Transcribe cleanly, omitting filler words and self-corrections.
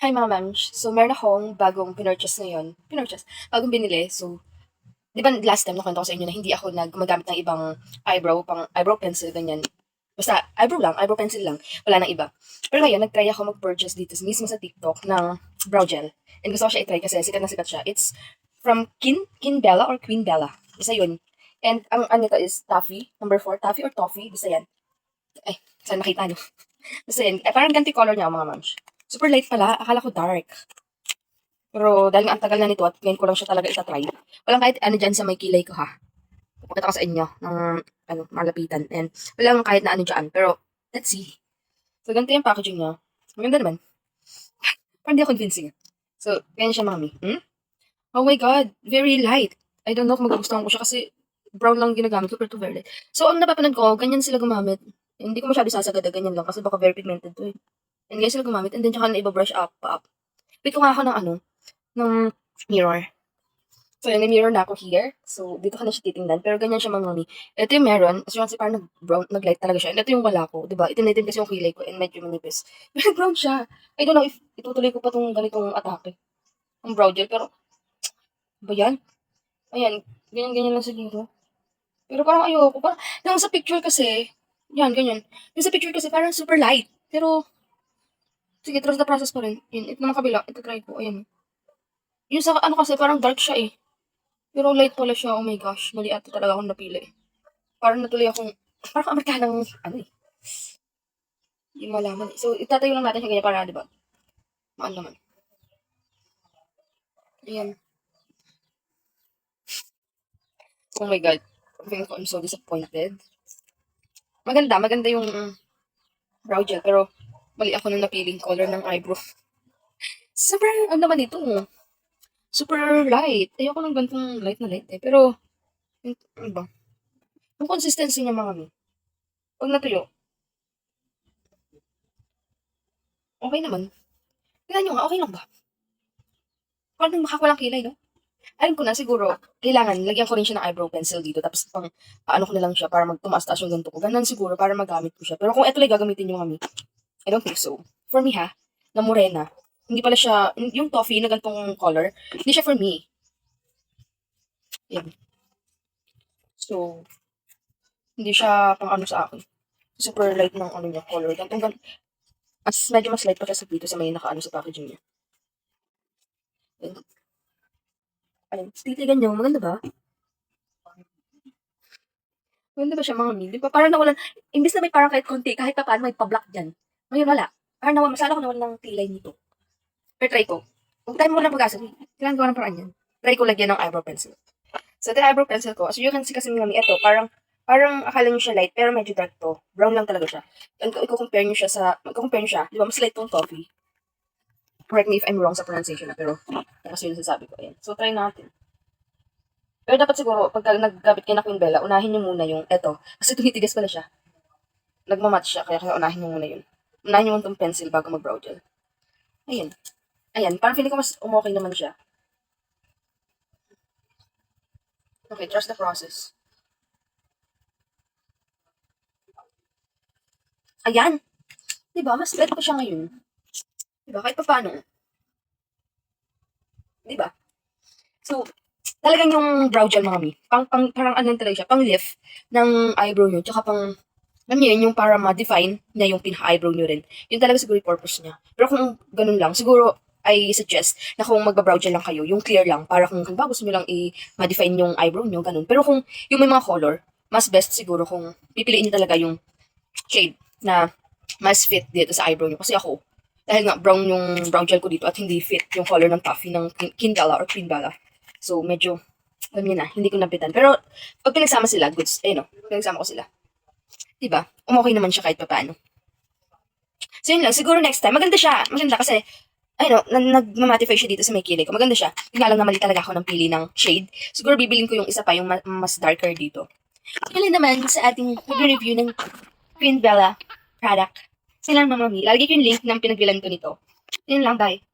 Hi mga mams. So, meron akong bagong pinurchase ngayon. Bagong binili. So, di ba last time nakwento ko sa inyo na hindi ako gumagamit ng ibang pang eyebrow pencil, ganyan. Basta, eyebrow pencil lang. Wala nang iba. Pero ngayon, nag-try ako mag-purchase dito mismo sa TikTok ng brow gel. And gusto ko siya i-try kasi sikat na sikat siya. It's from Kin Bella or Queen Bella. Basta yun. And ang ano nito is Toffee. Number 4. Toffee or Toffee. Basta yan. Ay, saan makita nyo? Basta yan. Parang ganti color niya mga mams. Super light pala. Akala ko dark. Pero dahil nga ang tagal na nito at ngayon ko lang siya talaga itatry. Walang kahit ano dyan sa may kilay ko ha. Pagkata ko sa inyo ng malapitan. And walang kahit na ano dyan. Pero let's see. So ganito yung packaging niya. Maganda naman. Parang di ako convincing. So, ganyan siya mami. Oh my god. Very light. I don't know kung magugustuhan ko siya kasi brown lang ginagamit ko pero to very light. So, ang napapanood ko, ganyan sila gumamit. Hindi ko masyado sasagad na ganyan lang kasi baka very pigmented to eh. And ganyan sila gumamit. And then tsaka na iba-brush up, pa up. Wait ko nga ako ng ng mirror. So, yun, may mirror na ako here. So, dito ka na siya titingnan. Pero ganyan siya mami. Ito yung meron. As you can see, parang nag-brown, nag-light talaga siya. And ito yung wala ko. Diba? Itim na itim kasi yung kilay ko and medyo manipis. Pero brown siya. I don't know if itutuloy ko pa tong ganitong atake. Ang brow gel. Pero, ba yan? Ayan. Ganyan-ganyan lang siguro. Pero parang ayoko. Parang, yung sa picture kasi, yan, ganyan. Yung sa picture kasi parang super light. Pero, sige, trust the process pa rin. Yun, ito naman kabila. Ito try ko. Ayan. Yung sa ano kasi, parang dark siya eh. Pero light pala siya. Oh my gosh. Mali ata talaga akong napili. Parang natuloy akong, parang Amerikanang, ano eh. Yung malaman. So, itatayo lang natin siya ganyan para, di ba? Maan naman. Ayan. Oh my god. Feeling ko I'm so disappointed. Maganda yung brow gel. Pero, mali ako nung napiling color ng eyebrow. Sobrang, ano naman ito? Super light. Ayoko ng gantong light na light eh. Pero, ano ba? Yung consistency niya mga mi. Pag natuyo, okay naman. Tingnan nyo nga, okay lang ba? Parang makakulang kilay, no? Alam ko na, siguro, kailangan, lagyan ko rin siya ng eyebrow pencil dito. Tapos, ano ko na lang siya para magtumaas-taas yung ganito ko. Ganun siguro, para magamit ko siya. Pero kung ito lang gagamitin nyo, mami, I don't think so. For me, ha? Na morena. Hindi pala siya, yung toffee na ganitong color, hindi siya for me. Yan. So, hindi siya pang ano sa akin. Super light ng ano niya, color. Ganitong, medyo mas light pa siya sa dito sa may nakaano sa packaging niya. Yan. Ayun, titigan niyo, maganda ba? Maganda ba siya mga mil? Di ba? Parang nawalan, imbis na may parang kahit konti, kahit pa paano may pa-block dyan. Ngayon wala. Parang nawalan, masala ko nawalan ng kilay nito. Pero try ko. Huwag tayo muna pag-asa. Kailangan gawa ng paraan yan. Try ko lagyan ng eyebrow pencil. So, ito yung eyebrow pencil ko. As you can see kasi mami, ito, parang akala nyo siya light, pero medyo dark to. Brown lang talaga siya. And kung i-compare nyo siya, di ba, mas light tong coffee. Correct me if I'm wrong sa pronunciation na, pero kasi yun sasabi ko. Ayan. So, try natin. Pero dapat siguro, pagka naggamit kayo na Queen Bella, unahin nyo muna yung eto. Kasi tumitigas pala siya. Nagmamatch siya, kaya unahin nyo muna yun. Unahin nyo muna itong pencil bago mag-brow gel. Ayan. Ayan, parang feeling ko mas umokay naman siya. Okay, trust the process. Ayan. Diba, mas bet ko siya ngayon. Diba, kahit pa paano. Diba? So, talagang yung brow gel mga mi. Parang ano talaga siya, pang lift ng eyebrow nyo. Tsaka alam niyo yun, yung para ma-define niya yung pinaka-eyebrow nyo rin. Yun talaga siguro yung purpose niya. Pero kung ganun lang, siguro I suggest na kung magba-brow gel lang kayo, yung clear lang, para kung halimbawa gusto nyo lang i-ma-define yung eyebrow nyo, ganun. Pero kung yung may mga color, mas best siguro kung pipiliin nyo talaga yung shade na mas fit dito sa eyebrow nyo. Kasi ako, dahil nga brown yung brow gel ko dito at hindi fit yung color ng toffee ng Kindala or Queen Bella. So, medyo, alam niyo na, hindi ko napitan. Pero, pag pinagsama sila, goods, no, pinagsama ko sila. Diba? Okay naman siya kahit pa paano. So, yun lang. Siguro next time, maganda siya. Maganda kasi, nagmamatify siya dito sa may kilay ko. Maganda siya. Yun nga lang namali talaga ako ng pili ng shade. Siguro bibilin ko yung isa pa, yung mas darker dito. Tuloy naman sa ating review ng Queen Bella product. Sila naman mami. Lalagay ko yung link ng pinagbilan ko nito. Yun lang, bye.